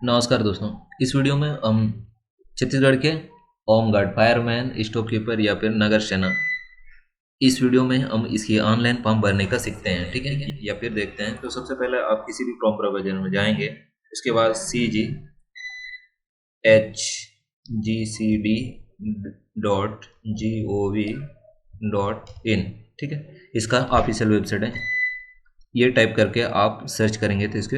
नमस्कार दोस्तों। इस वीडियो में हम छत्तीसगढ़ के home guard, fireman, stop keeper या फिर नगर सेना, इस वीडियो में हम इसकी ऑनलाइन फॉर्म भरने का सीखते हैं। ठीक है, या फिर देखते हैं। तो सबसे पहले आप किसी भी फॉर्म प्रोवाइडर में जाएंगे, उसके बाद cghcd.gov.in, ठीक है, इसका ऑफिशियल वेबसाइट है। ये टाइप करके आप सर्च करेंगे तो इसके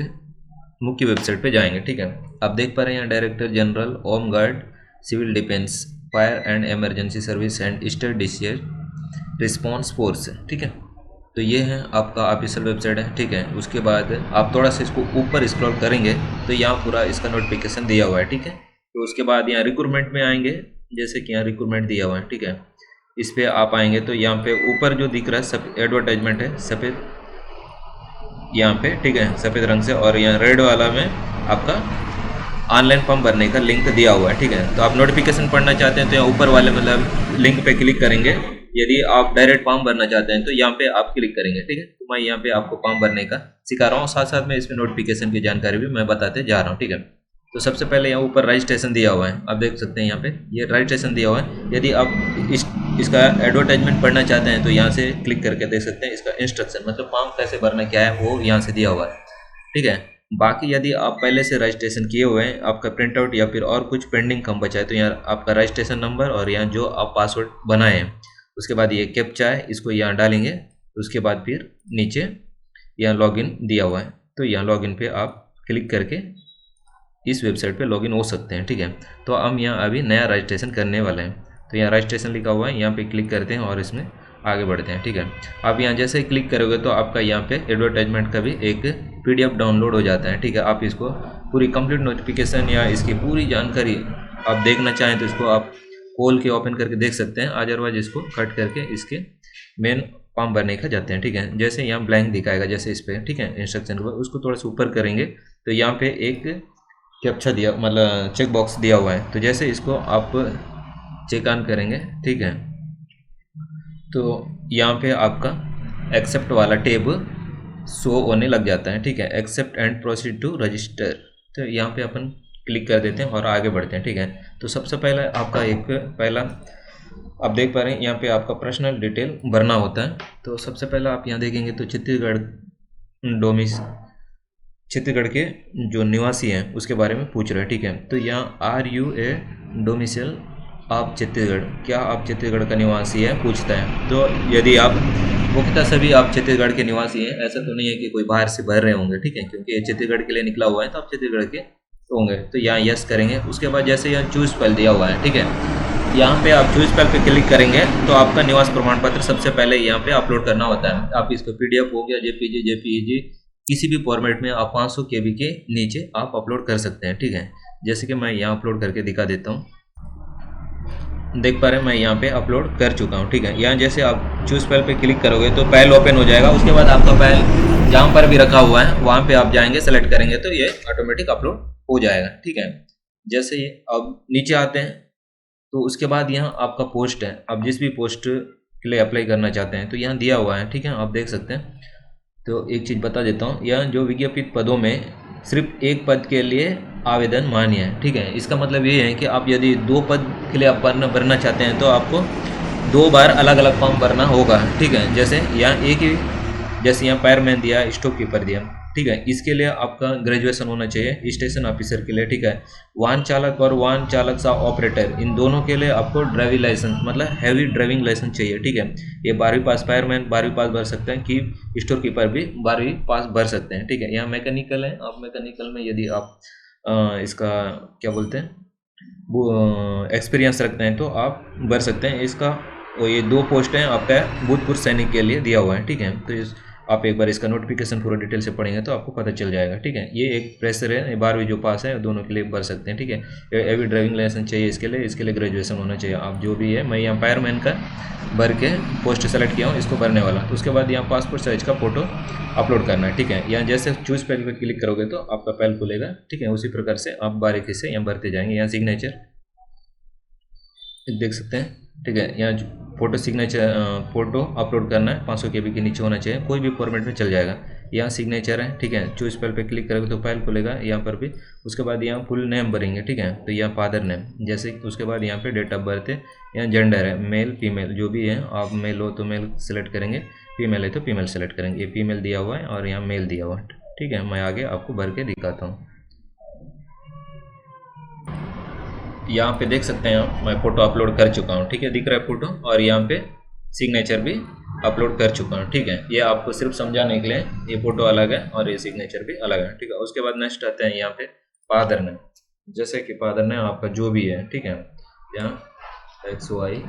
मुख्य वेबसाइट पे जाएंगे। ठीक है, आप देख पा रहे हैं यहाँ director general home guard, civil defence, fire and emergency service and state disaster response force. ठीक है, तो ये है आपका ऑफिशियल वेबसाइट है। ठीक है, उसके बाद आप थोड़ा सा इसको ऊपर स्क्रॉल करेंगे तो यहाँ पूरा इसका नोटिफिकेशन दिया हुआ है। ठीक है, तो उसके बाद यहाँ रिक्रूटमेंट में आएंगे, जैसे कि यहाँ रिक्रूटमेंट दिया हुआ है। ठीक है, इस पर आप आएंगे तो यहाँ पे ऊपर जो दिख रहा है सब एडवर्टाइजमेंट है, सफ़ेद यहाँ पे। ठीक है, सफ़ेद रंग से, और यहाँ रेड वाला में आपका ऑनलाइन फॉर्म भरने का लिंक दिया हुआ है। ठीक है, तो आप नोटिफिकेशन पढ़ना चाहते हैं तो यहाँ ऊपर वाले मतलब लिंक पे क्लिक करेंगे। यदि आप डायरेक्ट फॉर्म भरना चाहते हैं तो यहाँ पे आप क्लिक करेंगे। ठीक है, तो मैं यहाँ पे आपको फॉर्म भरने का सिखा रहा हूँ, साथ साथ में इसमें नोटिफिकेशन की जानकारी भी मैं बताते जा रहा हूँ। ठीक है, तो सबसे पहले यहाँ ऊपर रजिस्ट्रेशन दिया हुआ है, आप देख सकते हैं यहाँ पे ये रजिस्ट्रेशन दिया हुआ है। यदि आप इसका एडवर्टाइजमेंट पढ़ना चाहते हैं तो यहाँ से क्लिक करके देख सकते हैं इसका इंस्ट्रक्शन, मतलब फॉर्म कैसे भरना क्या है वो यहाँ से दिया हुआ है। ठीक है, बाकी यदि आप पहले से रजिस्ट्रेशन किए हुए हैं, आपका प्रिंट आउट या फिर और कुछ पेंडिंग कम बचा है, तो यहाँ आपका रजिस्ट्रेशन नंबर और यहाँ जो आप पासवर्ड बनाए हैं, उसके बाद ये कैप्चा है, इसको यहाँ डालेंगे। उसके बाद फिर नीचे यहाँ लॉगिन दिया हुआ है, तो यहाँ लॉगिन पे आप क्लिक करके इस वेबसाइट पे लॉगिन हो सकते हैं। ठीक है, तो हम यहाँ अभी नया रजिस्ट्रेशन करने वाले हैं, तो यहाँ रजिस्ट्रेशन लिखा हुआ है, यहाँ पे क्लिक करते हैं और इसमें आगे बढ़ते हैं। ठीक है, आप यहाँ जैसे ही क्लिक करोगे तो आपका यहाँ पे एडवर्टाइजमेंट का भी एक PDF डाउनलोड हो जाता है। ठीक है, आप इसको पूरी कंप्लीट नोटिफिकेशन या इसकी पूरी जानकारी आप देखना चाहें तो इसको आप खोल के ओपन करके देख सकते हैं, अदरवाइज इसको कट करके इसके मेन फॉर्म भरने का जाते हैं। ठीक है, जैसे यहाँ ब्लैंक दिखाएगा जैसे इस पर, ठीक है, इंस्ट्रक्शन के बाद उसको थोड़ा सा ऊपर करेंगे तो यहाँ पे एक कैप्चा दिया, मतलब चेक बॉक्स दिया हुआ है, तो जैसे इसको आप चेक ऑन करेंगे, ठीक है, तो यहाँ पे आपका एक्सेप्ट वाला टेब शो होने लग जाता है। ठीक है, accept and proceed to register, तो यहाँ पे अपन क्लिक कर देते हैं और आगे बढ़ते हैं। ठीक है, तो सबसे पहले आपका एक पहला आप देख पा रहे हैं यहाँ पे आपका पर्सनल डिटेल भरना होता है। तो सबसे पहले आप यहाँ देखेंगे तो छत्तीसगढ़ के जो निवासी हैं उसके बारे में पूछ रहे हैं। ठीक है, तो यहाँ आर यू ए डोमिसाइल आप छत्तीसगढ़, क्या आप छत्तीसगढ़ का निवासी है, पूछता है। तो यदि आप मुख्यतः सभी आप छत्तीसगढ़ के निवासी हैं, ऐसा तो नहीं है कि कोई बाहर से भर रहे होंगे। ठीक है, क्योंकि ये छत्तीसगढ़ के लिए निकला हुआ है तो आप छत्तीसगढ़ के होंगे, तो यहाँ यस करेंगे। उसके बाद जैसे यहाँ चूज फाइल दिया हुआ है, ठीक है, यहाँ पे आप चूज फाइल पे क्लिक करेंगे तो आपका निवास प्रमाण पत्र सबसे पहले यहाँ पे अपलोड करना होता है। आप इसको PDF हो गया, JPG किसी भी फॉर्मेट में आप 500 KB के नीचे आप अपलोड कर सकते हैं। ठीक है, जैसे कि मैं यहाँ अपलोड करके दिखा देता हूँ, देख पा रहे हैं मैं यहाँ पे अपलोड कर चुका हूँ। ठीक है, यहाँ जैसे आप चूज फाइल पे क्लिक करोगे तो फाइल ओपन हो जाएगा। उसके बाद आपका फाइल जहाँ पर भी रखा हुआ है वहाँ पे आप जाएंगे, सेलेक्ट करेंगे तो ये ऑटोमेटिक अपलोड हो जाएगा। ठीक है, जैसे ये अब नीचे आते हैं तो उसके बाद यहाँ आपका पोस्ट है, आप जिस भी पोस्ट के लिए अप्लाई करना चाहते हैं तो यहाँ दिया हुआ है। ठीक है, आप देख सकते हैं। तो एक चीज़ बता देता हूँ, यहाँ जो विज्ञापित पदों में सिर्फ एक पद के लिए आवेदन मान्य है। ठीक है, इसका मतलब ये है कि आप यदि 2 पद के लिए आप भरना चाहते हैं तो आपको 2 बार अलग अलग फॉर्म भरना होगा। ठीक है, जैसे यहाँ एक ही, जैसे यहाँ फायरमैन दिया, स्टॉप कीपर दिया। ठीक है, इसके लिए आपका ग्रेजुएशन होना चाहिए, स्टेशन ऑफिसर के लिए। ठीक है, वाहन चालक और वाहन चालक सा ऑपरेटर, इन दोनों के लिए आपको ड्राइविंग लाइसेंस, मतलब हैवी ड्राइविंग लाइसेंस चाहिए। ठीक है, ये 12वीं पास, फायरमैन 12वीं पास भर सकते हैं, कि स्टोर कीपर भी 12वीं पास भर सकते हैं। ठीक है, यहाँ मैकेनिकल है, आप मैकेनिकल में यदि आप इसका क्या बोलते हैं वो एक्सपीरियंस रखते हैं तो आप भर सकते हैं इसका। और ये 2 पोस्ट हैं आपका भूतपूर्व सैनिक के लिए दिया हुआ है। ठीक है, तो आप एक बार इसका नोटिफिकेशन पूरा डिटेल से पढ़ेंगे तो आपको पता चल जाएगा। ठीक है, ये एक प्रेशर है, 12वीं जो पास है दोनों के लिए भर सकते हैं। ठीक है, हैवी ड्राइविंग लाइसेंस चाहिए इसके लिए ग्रेजुएशन होना चाहिए। आप जो भी है, मैं यहाँ फायरमैन का भर के पोस्ट सेलेक्ट किया हूँ, इसको भरने वाला। तो उसके बाद यहाँ पासपोर्ट साइज का फोटो अपलोड करना है। ठीक है, यहाँ जैसे चूज फाइल पे क्लिक करोगे तो आपका फाइल खुलेगा। ठीक है, उसी प्रकार से आप बारीकी से यहाँ भरते जाएंगे। यहाँ सिग्नेचर देख सकते हैं। ठीक है, यहाँ फोटो सिग्नेचर फोटो अपलोड करना है, 500 KB के नीचे होना चाहिए, कोई भी फॉर्मेट में चल जाएगा। यहाँ सिग्नेचर है, ठीक है। चूज फाइल पे क्लिक करोगे तो फाइल खुलेगा यहाँ पर भी। उसके बाद यहाँ फुल नेम भरेंगे, ठीक है। तो यहाँ फादर नेम जैसे, उसके बाद यहाँ पे डेट ऑफ बर्थ है, यहाँ जेंडर है, मेल फीमेल जो भी है, आप मेल हो तो मेल सेलेक्ट करेंगे, फीमेल है तो फीमेल सेलेक्ट करेंगे। ये फीमेल दिया हुआ है और यहाँ मेल दिया हुआ है, ठीक है। मैं आगे आपको भर के दिखाता हूँ। यहाँ पे देख सकते हैं आप, मैं फ़ोटो अपलोड कर चुका हूँ, ठीक है। दिख रहा है फ़ोटो, और यहाँ पे सिग्नेचर भी अपलोड कर चुका हूँ, ठीक है। ये आपको सिर्फ समझाने के लिए, ये फ़ोटो अलग है और ये सिग्नेचर भी अलग है, ठीक है। उसके बाद नेक्स्ट आते हैं यहाँ पे फादर नेम, जैसे कि फादर नेम आपका जो भी है, ठीक है। यहाँ XYZ,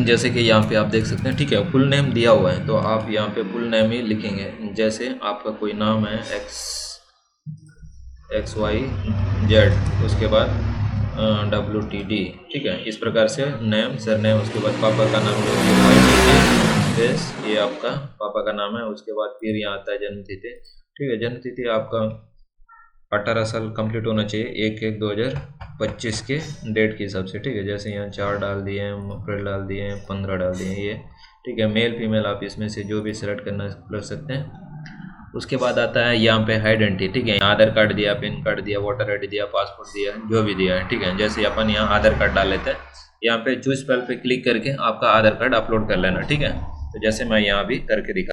जैसे कि यहाँ पे आप देख सकते हैं, ठीक है। फुल नेम दिया हुआ है तो आप यहाँ पे फुल नेम ही लिखेंगे। जैसे आपका कोई नाम है XYZ, उसके बाद WTD, ठीक है। इस प्रकार से नेम, सरनेम, उसके बाद पापा का नाम जो बेस, ये आपका पापा का नाम है। उसके बाद फिर यहाँ आता है जन्मतिथि, ठीक है। जन्मतिथि आपका 18 साल कंप्लीट होना चाहिए 1/1/2025 के डेट के हिसाब से, ठीक है। जैसे यहाँ 4 डाल दिए हैं, अप्रैल डाल दिए हैं, 15 डाल दिए हैं, ये ठीक है। मेल फीमेल आप इसमें से जो भी सिलेक्ट करना कर सकते हैं। उसके बाद आता है यहाँ पे आइडेंटिटी, ठीक है। आधार कार्ड दिया, पैन कार्ड दिया, वोटर आईडी दिया, पासपोर्ट दिया, जो भी दिया है, ठीक है। जैसे अपन यहाँ आधार कार्ड डाल लेते हैं, यहाँ पे चूज फाइल पे क्लिक करके आपका आधार कार्ड अपलोड कर लेना, ठीक है। तो जैसे मैं यहाँ भी करके दिखा,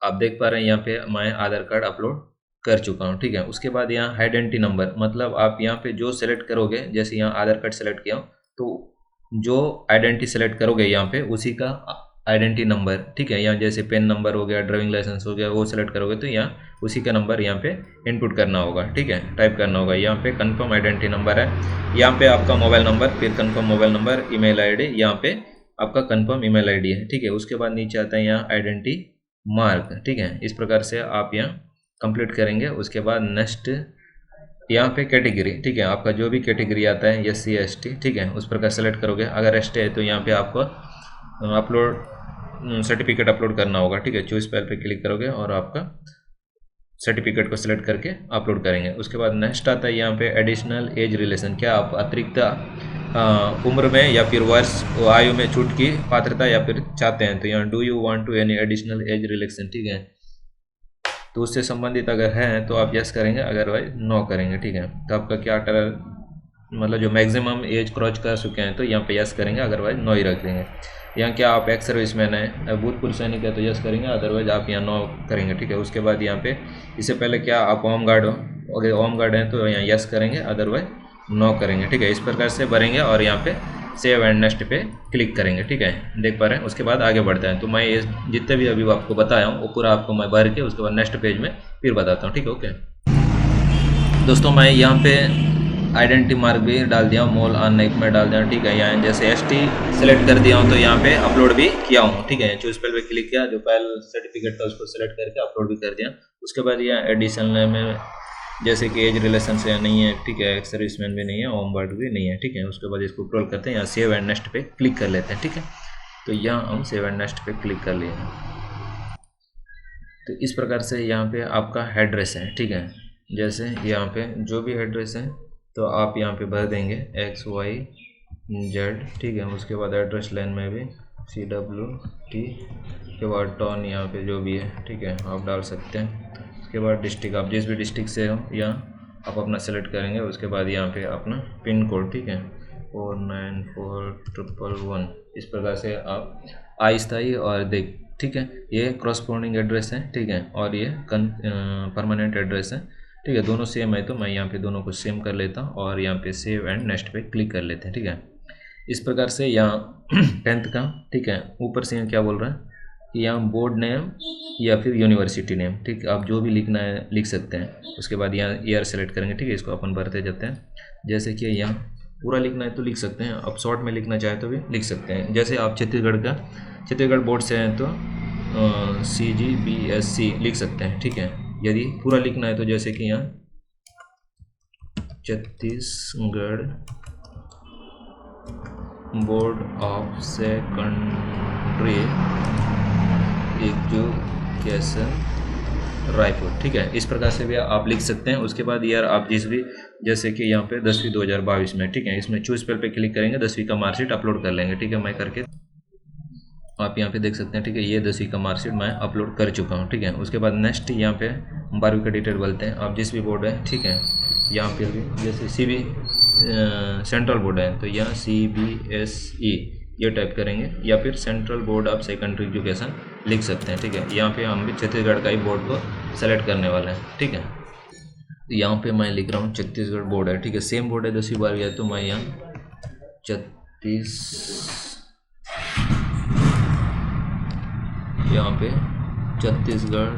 आप देख पा रहे हैं यहाँ पे मैं आधार कार्ड अपलोड कर चुका हूँ, ठीक है। उसके बाद यहाँ आइडेंटिटी नंबर, मतलब आप यहाँ पे जो सेलेक्ट करोगे, जैसे यहाँ आधार कार्ड सेलेक्ट किया तो जो आइडेंटिटी सेलेक्ट करोगे यहाँ पे उसी का आइडेंटिटी नंबर, ठीक है। यहाँ जैसे पेन नंबर हो गया, ड्राइविंग लाइसेंस हो गया, वो सेलेक्ट करोगे तो यहाँ उसी का नंबर यहाँ पे इनपुट करना होगा, ठीक है, टाइप करना होगा। यहाँ पे कंफर्म आइडेंटिटी नंबर है, यहाँ पे आपका मोबाइल नंबर, फिर confirm mobile number, email ID, यहाँ पे आपका कंफर्म ईमेल आईडी है, ठीक है। उसके बाद नीचे आता है यहाँ आइडेंटिटी मार्क, ठीक है। इस प्रकार से आप यहाँ कंप्लीट करेंगे। उसके बाद नेक्स्ट यहाँ पे कैटेगरी, ठीक है। आपका जो भी कैटेगरी आता है SC ST, ठीक है, उस प्रकार सेलेक्ट करोगे। अगर ST है तो यहाँ पे आपको अपलोड सर्टिफिकेट अपलोड करना होगा, ठीक है। चूज फाइल पे क्लिक करोगे और आपका सर्टिफिकेट को सिलेक्ट करके अपलोड करेंगे। उसके बाद नेक्स्ट आता है यहाँ पे एडिशनल एज रिलेशन, क्या आप अतिरिक्त उम्र में या फिर वर्ष आयु में छूट की पात्रता या फिर चाहते हैं, तो यहाँ do you want to any additional age relaxation, ठीक है। तो उससे संबंधित अगर है तो आप यस करेंगे, अदरवाइज नो करेंगे, ठीक है। तो आपका क्या मतलब जो मैक्सिमम एज क्रॉच कर चुके हैं तो यहाँ पे यस करेंगे, अदरवाइज नो ही रख देंगे। यहाँ क्या आप एक्स सर्विसमैन है, भूतपूर्व सैनिक है तो यस करेंगे, अदरवाइज आप यहाँ नो करेंगे, ठीक है। उसके बाद यहाँ पे इससे पहले क्या आप होम गार्ड हो, अगर होम गार्ड हैं तो यहाँ यस करेंगे, अदरवाइज नो करेंगे, ठीक है। इस प्रकार से भरेंगे और यहाँ पे सेव एंड नेक्स्ट पे क्लिक करेंगे, ठीक है। देख पा रहे हैं। उसके बाद आगे बढ़ते हैं। तो मैं ये जितने भी अभी आपको बताया हूँ वो पूरा आपको मैं भर के उसके बाद नेक्स्ट पेज में फिर बताता हूँ, ठीक है। ओके दोस्तों, मैं यहाँ पे आइडेंटिटी मार्क भी डाल दिया हूँ, मोल ऑन नेक में डाल दिया, ठीक है। यहाँ जैसे ST सेलेक्ट कर दिया हूँ तो यहाँ पे अपलोड भी किया हूँ, ठीक है। चूज फाइल पे क्लिक किया, जो फाइल सर्टिफिकेट था उसको सेलेक्ट करके अपलोड भी कर दिया। उसके बाद यहाँ एडिशनल में जैसे कि एज रिलेशन से नहीं है, ठीक है, एक्स सर्विसमैन भी नहीं है, होम गार्ड भी नहीं है, ठीक है। उसके बाद इसको कंट्रोल करते हैं, यहाँ सेव एंड नेक्स्ट पे क्लिक कर लेते हैं, ठीक है। तो यहाँ हम सेव एंड नेक्स्ट पे क्लिक कर लिए हैं। तो इस प्रकार से यहाँ पे आपका एड्रेस है, ठीक है। जैसे यहाँ पे जो भी एड्रेस है तो आप यहाँ पे भर देंगे XYZ, ठीक है। उसके बाद एड्रेस लाइन में भी CWT के बाद टाउन यहाँ पे जो भी है, ठीक है, आप डाल सकते हैं। उसके बाद डिस्ट्रिक्ट, आप जिस भी डिस्ट्रिक्ट से हो यहाँ आप अपना सेलेक्ट करेंगे। उसके बाद यहाँ पे अपना पिन कोड, ठीक है, 494111। इस प्रकार से आप अस्थायी और देख, ठीक है, ये क्रॉसपोंडिंग एड्रेस है, ठीक है, और ये परमानेंट एड्रेस है, ठीक है। दोनों सेम है तो मैं यहाँ पे दोनों को सेम कर लेता हूँ और यहाँ पे सेव एंड नेक्स्ट पे क्लिक कर लेते हैं, ठीक है। इस प्रकार से यहाँ 10th का, ठीक है। ऊपर से यहाँ क्या बोल रहा है कि यहाँ बोर्ड नेम या फिर यूनिवर्सिटी नेम, ठीक है, आप जो भी लिखना है लिख सकते हैं। उसके बाद यहाँ ईयर सेलेक्ट करेंगे, ठीक है। इसको अपन भरते जाते हैं। जैसे कि यहाँ पूरा लिखना है तो लिख सकते हैं, आप शॉर्ट में लिखना चाहे तो भी लिख सकते हैं। जैसे आप छत्तीसगढ़ बोर्ड से हैं तो CGBSC लिख सकते हैं, ठीक है। यदि पूरा लिखना है तो जैसे कि यहाँ Chhattisgarh board of secondary education Raipur, ठीक है। इस प्रकार से भी आप लिख सकते हैं। उसके बाद यार आप जिस भी, जैसे कि यहाँ पे 10वीं 2022 में, ठीक है, इसमें चूज फाइल पे क्लिक करेंगे, 10वीं का मार्कशीट अपलोड कर लेंगे, ठीक है। मैं करके आप यहाँ पे देख सकते हैं, ठीक है। ये 10वीं का मार्कशीट मैं अपलोड कर चुका हूँ, ठीक है। उसके बाद नेक्स्ट यहाँ पे 12वीं का डिटेल बोलते हैं। आप जिस भी बोर्ड है, ठीक है, यहाँ पे भी जैसे CB सेंट्रल बोर्ड है तो यहाँ CBSE ये टाइप करेंगे, या फिर central board of secondary education लिख सकते हैं, ठीक है। यहाँ पे हम भी छत्तीसगढ़ का ही बोर्ड को सेलेक्ट करने वाले हैं, ठीक है। तो यहाँ पे मैं लिख रहा हूँ छत्तीसगढ़ बोर्ड है, ठीक है। सेम बोर्ड है 10वीं 12वीं है, तो मैं यहाँ यहाँ पे Chhattisgarh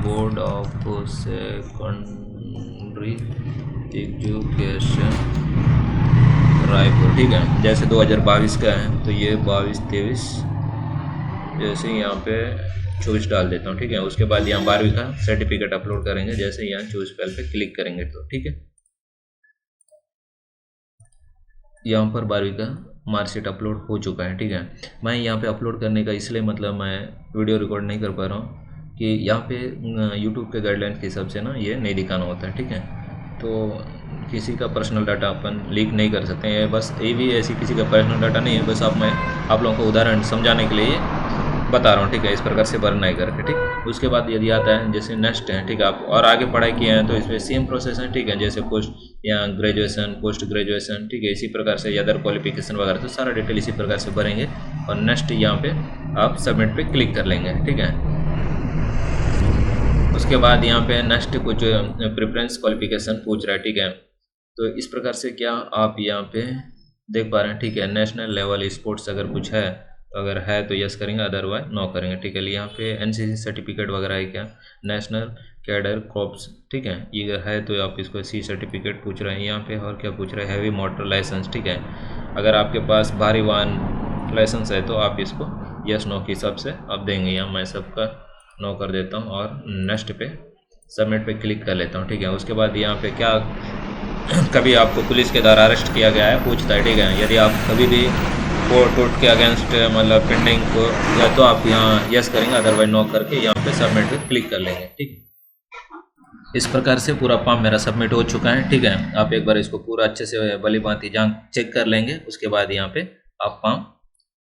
board of secondary education Raipur, ठीक है। जैसे 2022 का है तो ये 22-23 जैसे यहाँ पे 24 डाल देता हूँ, ठीक है। उसके बाद यहाँ 12वीं का सर्टिफिकेट अपलोड करेंगे, जैसे यहाँ चूज फाइल पे क्लिक करेंगे तो, ठीक है। यहाँ पर 12वीं का मार्कशीट अपलोड हो चुका है, ठीक है। मैं यहाँ पे अपलोड करने का इसलिए मतलब मैं वीडियो रिकॉर्ड नहीं कर पा रहा हूँ कि यहाँ पे यूट्यूब के गाइडलाइन के हिसाब से ना ये नहीं दिखाना होता है, ठीक है। तो किसी का पर्सनल डाटा अपन लीक नहीं कर सकते हैं, बस ये भी ऐसी किसी का पर्सनल डाटा नहीं है, बस मैं आप लोगों को उदाहरण समझाने के लिए बता रहा हूँ, ठीक है। इस प्रकार से भरना ही करके, ठीक। उसके बाद यदि आता है जैसे नेक्स्ट है, ठीक है। आप और आगे पढ़ाई किए हैं तो इसमें सेम प्रोसेस है, ठीक है। जैसे पोस्ट या ग्रेजुएशन, पोस्ट ग्रेजुएशन, ठीक है। इसी प्रकार से अदर क्वालिफिकेशन वगैरह तो सारा डिटेल इसी प्रकार से भरेंगे और नेक्स्ट यहाँ पे आप सबमिट पे क्लिक कर लेंगे, ठीक है। उसके बाद यहाँ पे नेक्स्ट कुछ प्रेफरेंस क्वालिफिकेशन पूछ रहा है, ठीक है। तो इस प्रकार से क्या आप यहाँ पे देख पा रहे हैं, ठीक है। नेशनल लेवल स्पोर्ट्स अगर कुछ है तो अगर है तो यस करेंगे, अदरवाइज नो करेंगे, ठीक है। यहाँ पे NCC सर्टिफिकेट वगैरह है क्या, नेशनल कैडर कॉर्प्स, ठीक है। ये है तो आप इसको C सर्टिफिकेट पूछ रहे हैं यहाँ पे। और क्या पूछ रहे हैं, हैवी मोटर लाइसेंस, ठीक है। अगर आपके पास भारी वाहन लाइसेंस है तो आप इसको यस नो के हिसाब से आप देंगे। यहाँ मैं सबका नो कर देता हूँ और नेक्स्ट पे सबमिट पे क्लिक कर लेता हूँ, ठीक है। उसके बाद यहाँ पे क्या कभी आपको पुलिस के द्वारा अरेस्ट किया गया है पूछता है, ठीक है। यदि आप कभी भी कोर्ट के अगेंस्ट मतलब पेंडिंग को या तो आप यहाँ यस करेंगे, अदरवाइज नो करके यहाँ पे सबमिट पे क्लिक कर लेंगे, ठीक। इस प्रकार से पूरा फॉर्म मेरा सबमिट हो चुका है, ठीक है। आप एक बार इसको पूरा अच्छे से भली भांति जांच चेक कर लेंगे, उसके बाद यहाँ पे आप फॉर्म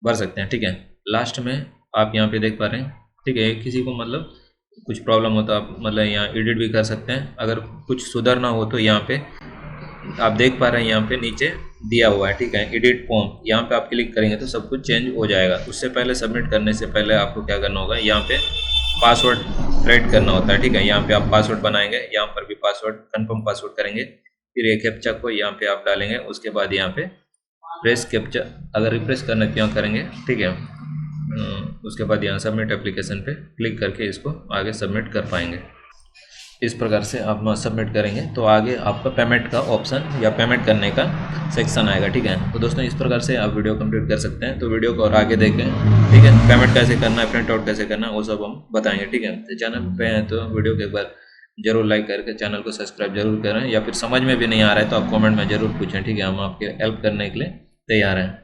भर सकते हैं, ठीक है। लास्ट में आप यहाँ पे देख पा रहे हैं, ठीक है। किसी को मतलब कुछ प्रॉब्लम हो तो आप मतलब यहाँ एडिट भी कर सकते हैं। अगर कुछ सुधारना हो तो यहाँ पे आप देख पा रहे हैं, यहाँ पे नीचे दिया हुआ है, ठीक है, एडिट फॉर्म। यहाँ पे आप क्लिक करेंगे तो सब कुछ चेंज हो जाएगा। उससे पहले सबमिट करने से पहले आपको क्या करना होगा, यहाँ पे पासवर्ड क्रिएट करना होता है, ठीक है। यहाँ पे आप पासवर्ड बनाएंगे, यहाँ पर भी पासवर्ड कंफर्म पासवर्ड करेंगे, फिर एक कैप्चा को यहाँ पे आप डालेंगे। उसके बाद यहाँ पे प्रेस कैप्चा अगर रिप्रेस करना क्यों करेंगे, ठीक है। उसके बाद यहाँ सबमिट एप्लीकेशन पे क्लिक करके इसको आगे सबमिट कर पाएंगे। इस प्रकार से आप सबमिट करेंगे तो आगे आपका पेमेंट का ऑप्शन या पेमेंट करने का सेक्शन आएगा, ठीक है। तो दोस्तों इस प्रकार से आप वीडियो कंप्लीट कर सकते हैं। तो वीडियो को और आगे देखें, ठीक है। पेमेंट कैसे करना है, प्रिंट आउट कैसे करना है, वो सब हम बताएंगे, ठीक है। तो चैनल पे हैं तो वीडियो को एक बार जरूर लाइक करके चैनल को सब्सक्राइब जरूर करें, या फिर समझ में भी नहीं आ रहा है तो आप कॉमेंट में जरूर पूछें, ठीक है। हम आपके हेल्प करने के लिए तैयार हैं।